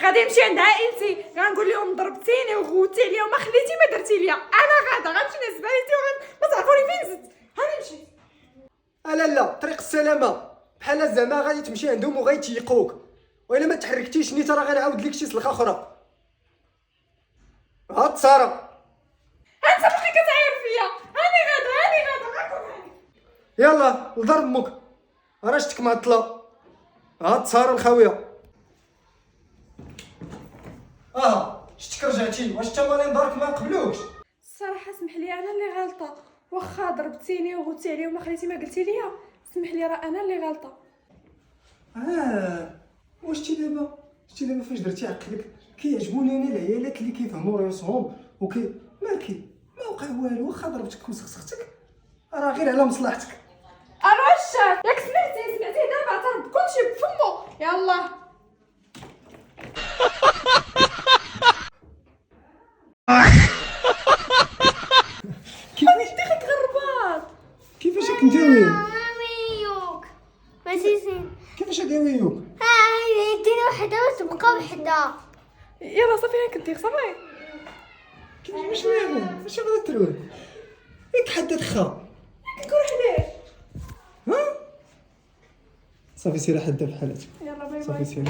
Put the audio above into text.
غادي نمشي عند عائلتي غنقول لهم ضربتيني وغوتي عليا وما خليتي ما درتي ليا. انا غادا غنمشي للزباليتي ما تعرفوني فين زدت. هاني مشيت. لا طريق السلامه بحال زعما غادي تمشي عندهم وغيتيقوك، والا ما تحركتيش نيت راه غنعاود لك شي سلخه اخرى. هاد ساره انت بقيتي كتعاير فيا. هاني غادا غنكون هاني. يلا لدار امك راه شتك معطله. هاد ساره الخاويه. شتك رجعتي. واش انت مالين دارك ما قبلوكش؟ الصراحه اسمح لي انا اللي غلطه، واخا ضربتيني وغوتي عليا وما خليتي ما قلتي ليا اسمح لي راه انا اللي غلطه. واش شتي دابا فاش درتي عقلك؟ كيعجبوني انا العيالات اللي كيفهموا راسهم مالكي ما وقع والو. واخا ضربتك وسخسختك راه غير على مصلحتك. الوش ياك سمعتي دابا عطر كلشي بفمو. يلا كيفاش دخلت غربات. كيفاش كنداوي؟ ماميوك ماشي سين. كيفاش داويوك؟ يديني وحده وتبقى وحده. يلا صافي هاك كنتي صافي. كيفاش ماشي غادا تروح ياك حدد خا كنروح ليه. صافي سير حدا بحالك. يلا باي باي. صافي سير.